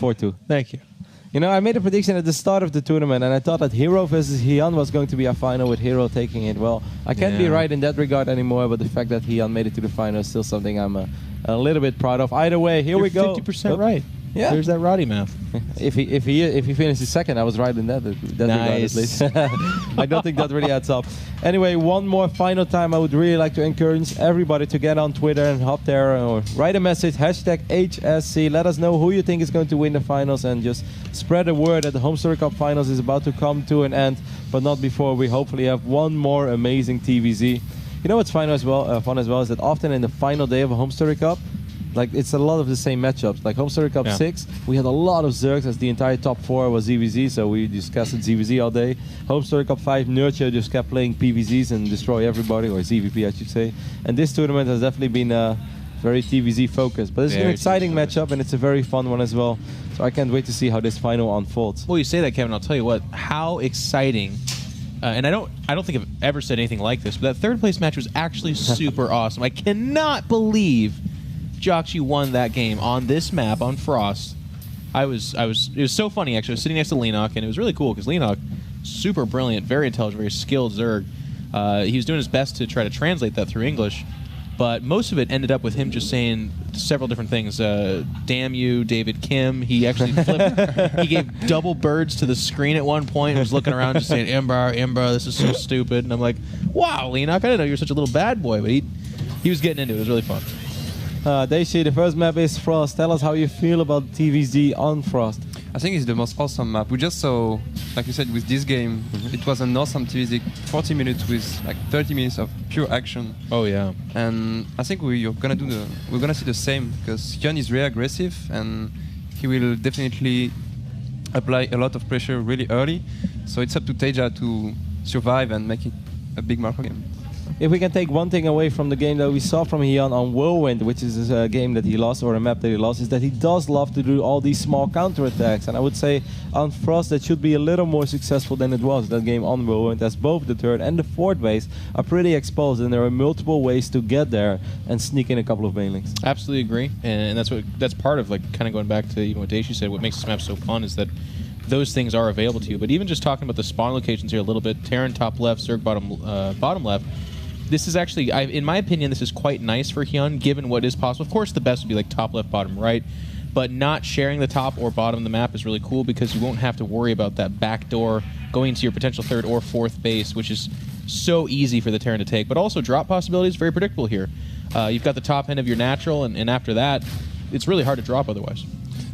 4-2. Thank you. You know, I made a prediction at the start of the tournament, and I thought that Hero versus HyuN was going to be a final with Hero taking it. Well, I can't be right in that regard anymore, but the fact that HyuN made it to the final is still something I'm a little bit proud of. Either way, here we go. 50% right. Yeah. There's that Roddy math. If he finishes second, I was right in that regard at least. I don't think that really adds up. Anyway, one more final time, I would really like to encourage everybody to get on Twitter and hop there or write a message, #HSC. Let us know who you think is going to win the finals and just spread the word that the HomeStory Cup finals is about to come to an end, but not before we hopefully have one more amazing TVZ. You know what's fun as well is that often in the final day of a HomeStory Cup, like it's a lot of the same matchups. Like HomeStory Cup 6, we had a lot of Zergs as the entire top 4 was ZVZ, so we discussed ZVZ all day. HomeStory Cup 5, Nurture just kept playing PVZs and destroy everybody, or ZVP I should say. And this tournament has definitely been very TVZ focused. But it's an exciting matchup and it's a very fun one as well. So I can't wait to see how this final unfolds. Well, you say that, Kevin, I'll tell you what, how exciting. And I don't think I've ever said anything like this, but that third place match was actually super awesome. I cannot believe Joxy won that game on this map on Frost. It was so funny actually. I was sitting next to Leenock, and it was really cool because Leenock, super brilliant, very intelligent, very skilled Zerg. He was doing his best to try to translate that through English, but most of it ended up with him just saying several different things. Damn you, David Kim. He actually flipped. He gave double birds to the screen at one point and was looking around just saying, Ember, this is so stupid. And I'm like, wow, Leenock, I didn't know you were such a little bad boy, but he was getting into it. It was really fun. TaeJa, the first map is Frost. Tell us how you feel about TVZ on Frost. I think it's the most awesome map. We just saw, like you said, with this game, it was an awesome TVZ. 40 minutes with like 30 minutes of pure action. Oh yeah. And I think we're gonna see the same because HyuN is really aggressive and he will definitely apply a lot of pressure really early. So it's up to TaeJa to survive and make it a big Marco game. If we can take one thing away from the game that we saw from HyuN on Whirlwind, which is a game that he lost, or a map that he lost, is that he does love to do all these small counterattacks. And I would say on Frost that should be a little more successful than it was, that game on Whirlwind, as both the third and the fourth base are pretty exposed, and there are multiple ways to get there and sneak in a couple of banelings. Absolutely agree, and that's part of, like, kind of going back to what TaeJa said, what makes this map so fun is that those things are available to you. But even just talking about the spawn locations here a little bit, Terran top left, Zerg bottom left, this is actually, in my opinion, this is quite nice for HyuN, given what is possible. Of course, the best would be like top left, bottom right, but not sharing the top or bottom of the map is really cool because you won't have to worry about that back door going into your potential third or fourth base, which is so easy for the Terran to take. But also, drop possibilities very predictable here. You've got the top end of your natural, and after that, it's really hard to drop otherwise.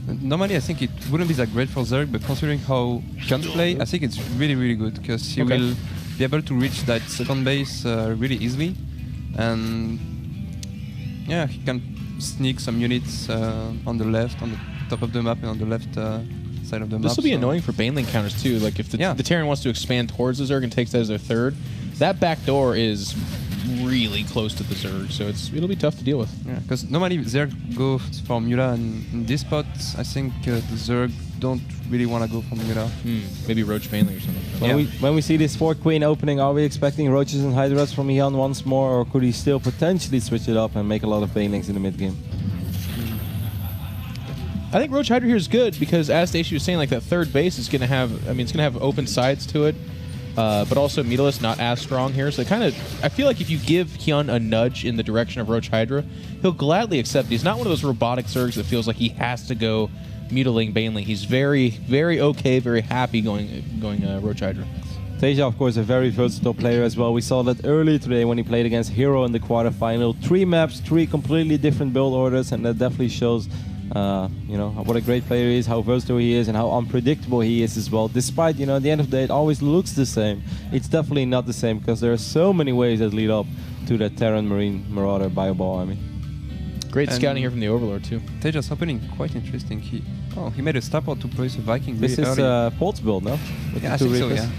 Normally, I think it wouldn't be that great for Zerg, but considering how HyuN play, I think it's really, really good because he will be able to reach that second base really easily, and yeah, he can sneak some units on the left, on the top of the map, and on the left side of the map. This will be annoying for banelink counters too. Like if the Terran wants to expand towards the Zerg and takes that as their third, that back door is really close to the Zerg, so it'll be tough to deal with. Yeah, because normally Zerg go for Mula, and in this spot, I think the Zerg don't really want to go for Mula. Maybe Roach Banelink or something. When we see this 4th Queen opening, are we expecting Roaches and Hydras from HyuN once more, or could he still potentially switch it up and make a lot of Banelings in the mid game? I think Roach Hydra here is good because, as TaeJa was saying, like that third base is going to have, it's going to have open sides to it. But also Meatless not as strong here, so I feel like if you give HyuN a nudge in the direction of Roach Hydra, he'll gladly accept it. He's not one of those robotic Zergs that feels like he has to go Mutiling Baneling. He's very, very okay, very happy going Roach Hydra. TaeJa, of course, a very versatile player as well. We saw that earlier today when he played against Hero in the quarterfinal. 3 maps, 3 completely different build orders, and that definitely shows you know, what a great player he is, how versatile he is, and how unpredictable he is as well. Despite, you know, at the end of the day, it always looks the same. It's definitely not the same because there are so many ways that lead up to that Terran Marine Marauder Bioball army. Great scouting here from the Overlord too. TaeJa's opening quite interesting. He made a starport to place a Viking. This really is Polt's build, no? Yeah, I think so, yeah.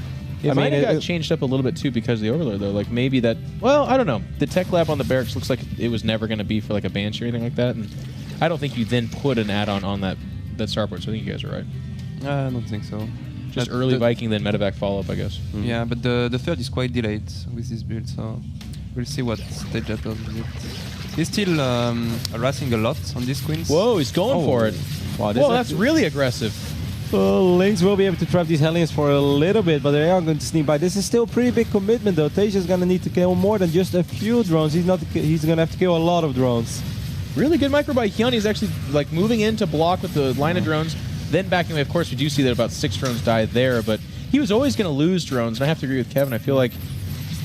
It might have got changed up a little bit too because of the Overlord though. Like maybe that, well, I don't know. The tech lab on the barracks looks like it was never going to be for like a Banshee or anything like that. And I don't think you then put an add-on on that starport, so I think you guys are right. I don't think so. Just early Viking, then medevac follow-up, I guess. Yeah, but the third is quite delayed with this build, so we'll see what TaeJa does with it. He's still harassing a lot on these queens. Whoa, he's going for it. Wow, Well, that's really aggressive. Lynx will be able to trap these Hellions for a little bit, but they are going to sneak by. This is still a pretty big commitment, though. TaeJa's going to need to kill more than just a few drones. He's going to have to kill a lot of drones. Really good micro by HyuN. He's actually like moving in to block with the line of drones, then backing away. Of course, we do see that about 6 drones die there, but he was always going to lose drones, and I have to agree with Kevin. I feel like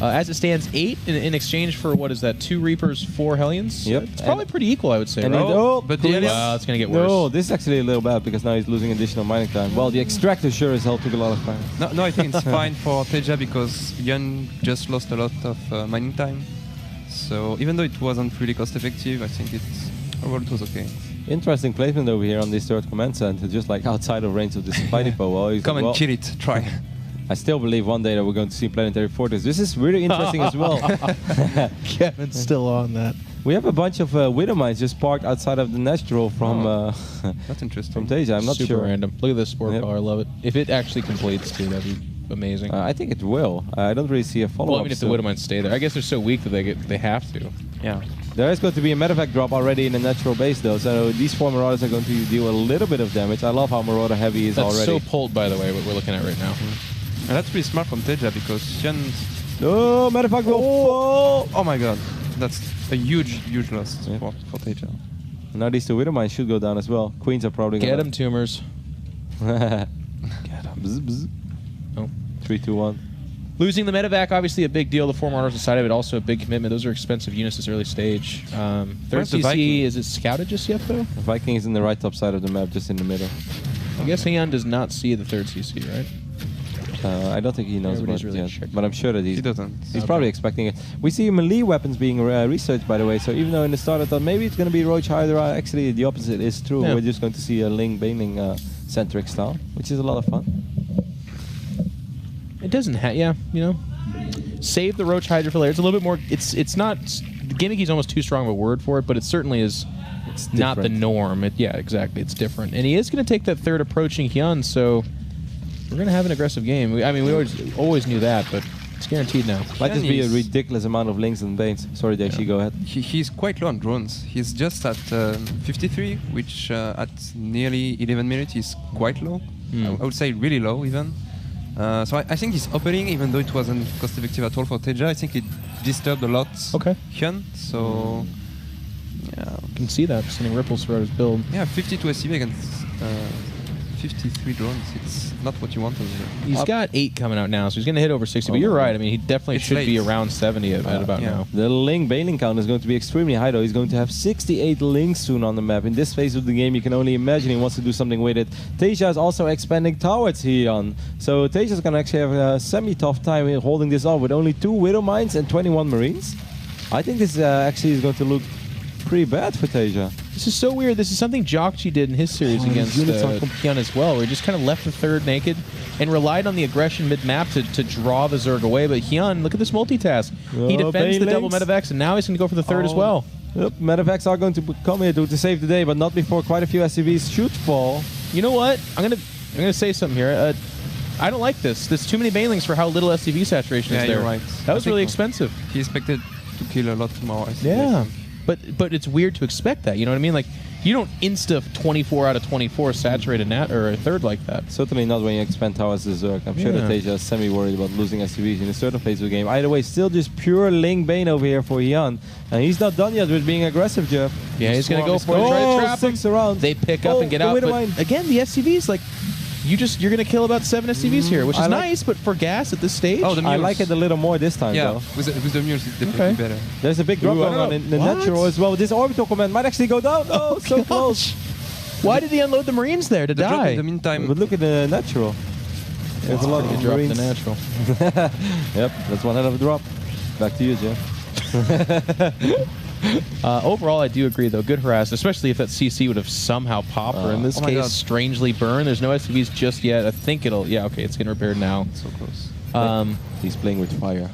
as it stands, 8 in exchange for, what is that, 2 Reapers, 4 Hellions? Yep. It's probably pretty equal, I would say, right? But Wow, it's going to get worse. No, this is actually a little bad because now he's losing additional mining time. Well, the extractor sure as hell took a lot of time. No, I think it's fine for TaeJa because HyuN just lost a lot of mining time. So even though it wasn't really cost effective, I think overall it was okay. Interesting placement over here on this third command center, just like outside of range of this fighting depot. Well, Come and kill it, try. I still believe one day that we're going to see Planetary Fortress. This is really interesting as well. Kevin's still on that. We have a bunch of Widow Mines just parked outside of the natural from that's interesting. from TaeJa. I'm not Super sure. random. Look at this sport color. I love it. If it actually completes, too, that'd be amazing. I think it will. I don't really see a follow-up. Well, I mean, if the Widow Mines stay there. I guess they're so weak that they have to. Yeah. There is going to be a medevac drop already in the natural base, though, so these 4 Marauders are going to deal a little bit of damage. I love how Marauder heavy is That's already. so pulled, by the way, what we're looking at right now. And that's pretty smart from TaeJa because HyuN... No, medevac will fall! Oh my god. That's a huge loss for TaeJa. Now these 2 Widow Mines should go down as well. Queens are probably Get going him, tumors. Get him. Oh. 3, 2, 1. Losing the medevac, obviously a big deal. The 4 Marauders inside of it, also a big commitment. Those are expensive units this early stage. Third CC, is it scouted just yet, though? The Viking is in the right top side of the map, just in the middle. I guess HyuN does not see the 3rd CC, right? I don't think he knows about it yet, but I'm sure that He doesn't. He's probably expecting it. We see melee weapons being researched, by the way, so even though in the start I thought maybe it's going to be Roach Hydra, actually the opposite is true. Yeah. We're just going to see a Ling Bailing centric style, which is a lot of fun. It doesn't have, yeah, you know. Save the Roach Hydra for later. It's a little bit more, it's not, gimmicky is almost too strong of a word for it, but it certainly is not the norm. Yeah, exactly, it's different. And he is going to take that 3rd approaching HyuN, so we're going to have an aggressive game. I mean, we always knew that, but it's guaranteed now. Might just be a ridiculous amount of Lings and Banes. Sorry, Dashi, go ahead. He's quite low on drones. He's just at 53, which at nearly 11 minutes is quite low. I would say really low even. So I think he's opening, even though it wasn't cost effective at all for TaeJa. I think it disturbed a lot HyuN, so yeah. You can see that, sending ripples throughout his build. Yeah, 52 SCV against 53 drones. It's not what you want over here. He's got 8 coming out now, so he's going to hit over 60. But you're right. I mean, he definitely should be around 70 at about now. The Ling Bailing count is going to be extremely high, though. He's going to have 68 Lings soon on the map. In this phase of the game, you can only imagine he wants to do something with it. TaeJa is also expanding towards HyuN. So TaeJa is going to actually have a semi-tough time holding this off with only 2 Widow Mines and 21 Marines. I think this actually is going to look pretty bad for TaeJa. This is so weird. This is something Jokchi did in his series against HyuN as well, where he just kind of left the 3rd naked and relied on the aggression mid-map to draw the Zerg away. But HyuN, look at this multitask. He defends the double medevacs, and now he's going to go for the 3rd as well. Yep, medevacs are going to come here to save the day, but not before quite a few SCVs should fall. You know what? I'm gonna say something here. I don't like this. There's too many Bailings for how little SCV saturation is there. You're right. That was really expensive. He expected to kill a lot more SCVs. Yeah. But it's weird to expect that. You know what I mean? Like, you don't insta 24 out of 24 saturate a 3rd like that. Certainly not when you expand towers to Zerg. I'm sure that TaeJa is semi-worried about losing SCVs in a certain phase of the game. Either way, still just pure Ling Bane over here for HyuN. And he's not done yet with being aggressive, Jeff. Yeah, he's going to go for it. Try to trap 6 around. They pick up and get out. But again, the SCVs, like, you're going to kill about 7 SCVs here, which is nice, but for gas at this stage? Oh, I like it a little more this time, though. With the mules, it's definitely better. There's a big drop going on in the natural as well. This orbital command might actually go down. Oh, so close. Why did he unload the Marines there to die? In the meantime, but look at the natural. There's a lot of drop Marines. The natural. Yep, that's one hell of a drop. Back to you, Jeff. Overall, I do agree, though. Good harass, especially if that CC would have somehow popped, or in this case, strangely burned. There's no SCVs just yet. I think it'll... Yeah, okay, it's getting repaired now. So close. He's playing with fire.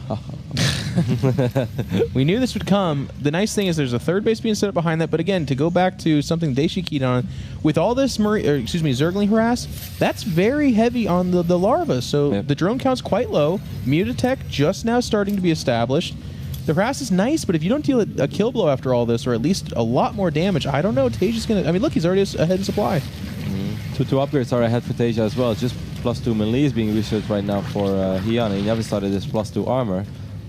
We knew this would come. The nice thing is there's a 3rd base being set up behind that, but again, to go back to something Dashi keyed on, with all this Zergling harass, that's very heavy on the larva, so the drone count's quite low. Mutatech just now starting to be established. The harass is nice, but if you don't deal a kill blow after all this, or at least a lot more damage, I don't know. TaeJa's gonna. I mean, look, he's already ahead in supply. Two upgrades are ahead for TaeJa as well. Just +2 melee is being researched right now for HyuN. He never started this +2 armor.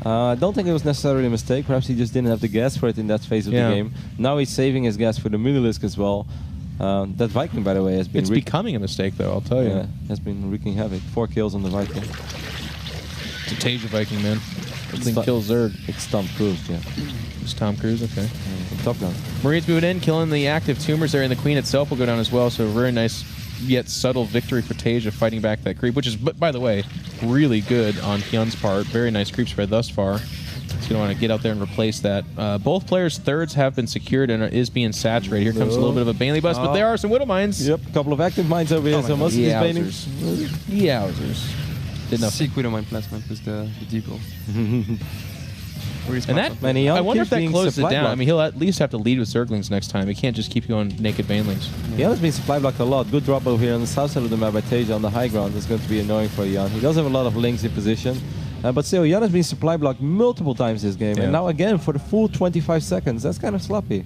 I don't think it was necessarily a mistake. Perhaps he just didn't have the gas for it in that phase of the game. Now he's saving his gas for the Mutalisk as well. That Viking, by the way, has been... It's becoming a mistake, though, I'll tell you. Yeah, has been wreaking havoc. 4 kills on the Viking. It's a TaeJa Viking, man. Something kills Zerg. It's Tom Cruise, yeah. It's Tom Cruise, okay. Top Gun. Marines moving in, killing the active tumors there, and the Queen itself will go down as well, so a very nice yet subtle victory for TaeJa fighting back that creep, which is, by the way, really good on HyuN's part. Very nice creep spread thus far. He's going to want to get out there and replace that. Both players' thirds have been secured and is being saturated. Here comes a little bit of a Bailey bust, but there are some Widow Mines. Yep, a couple of active mines over here, so most of these Banings. Yowzers. Did nothing. Sick Widow Mine placement with the depot. And that, I wonder if that closes it down. I mean, he'll at least have to lead with Zerglings next time. He can't just keep going naked Banelings. He has been supply blocked a lot. Good drop over here on the south side of the map by TaeJa on the high ground. That's going to be annoying for HyuN. He does have a lot of links in position. But still, HyuN has been supply blocked multiple times this game. And now again for the full 25 seconds. That's kind of sloppy.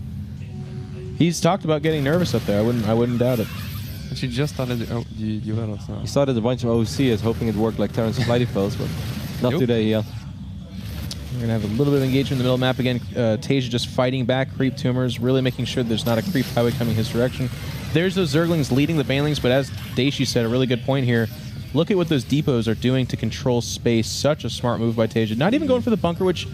He's talked about getting nervous up there. I wouldn't doubt it. She just started the duels now. He started a bunch of OCs hoping it worked like Terran's supply defaults, but not today, HyuN. We're going to have a little bit of engagement in the middle map again. TaeJa just fighting back creep tumors, really making sure there's not a creep highway coming his direction. There's those Zerglings leading the Banelings, but as TaeJa said, a really good point here. Look at what those depots are doing to control space. Such a smart move by TaeJa. Not even going for the bunker, which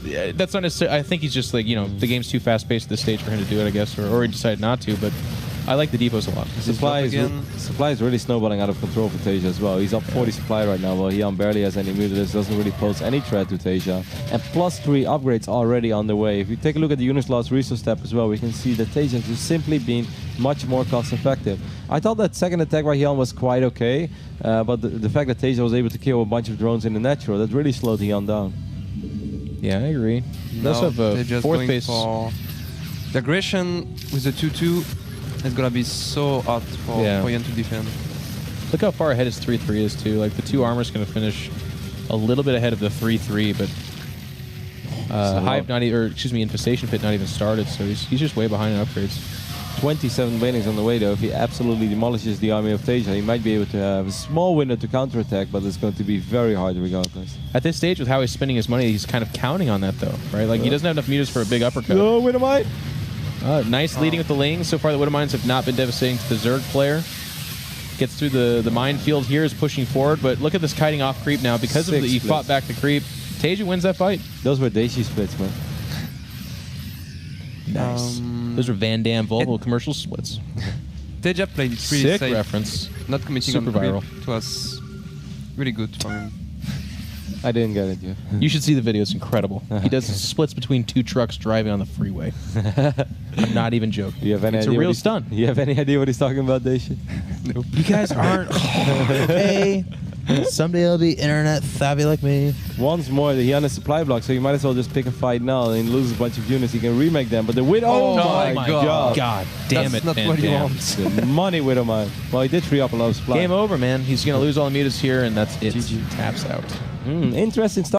that's not necessarily... I think he's just like, you know, the game's too fast-paced at this stage for him to do it, I guess, or he decided not to, but I like the depots a lot. Supply is really snowballing out of control for TaeJa as well. He's up 40 supply right now, while HyuN barely has any Mutalisk, doesn't really pose any threat to TaeJa. And +3 upgrades already on the way. If you take a look at the unit's lost resource tab as well, we can see that TaeJa has simply been much more cost-effective. I thought that second attack by HyuN was quite okay, but the fact that TaeJa was able to kill a bunch of drones in the natural, that really slowed HyuN down. Yeah, I agree. No, Let's have a fourth base. The aggression with the 2-2 is gonna be so hard for HyuN to defend. Look how far ahead his 3-3 is too. Like the 2 armor's gonna finish a little bit ahead of the 3-3, but Hive not even, or excuse me, Infestation Pit not even started, so he's just way behind in upgrades. 27 Banings on the way though. If he absolutely demolishes the army of TaeJa, he might be able to have a small window to counterattack, but it's going to be very hard regardless. At this stage, with how he's spending his money, he's kind of counting on that though, right? Like he doesn't have enough mutas for a big uppercut. No, Widow Mine! Nice leading with the Lings. So far, the Widow Mines have not been devastating to the Zerg player. Gets through the minefield here, is pushing forward, but look at this kiting off creep now. Because of he fought back the creep, TaeJa wins that fight. Those were Daisy splits, man. Nice. Those are Van Damme Volvo commercial splits. TaeJa played pretty Sick safe. Reference. Not committing Super on creep. viral. It was really good for him. I didn't get it, yeah. You should see the video. It's incredible. He does splits between 2 trucks driving on the freeway. I'm not even joking. You have any it's idea a real stunt. You have any idea what he's talking about, Daisy? Nope. You guys aren't okay. Someday I'll be internet savvy like me. Once more, he on a supply block, so you might as well just pick a fight now and lose a bunch of units. He can remake them, but the Widow... Oh my god. God damn it, That's not what he wants. The money Widow Mine. Well, he did free up a lot of supply. Game over, man. He's going to lose all the mutas here, and that's it. GG. Taps out. Interesting stuff.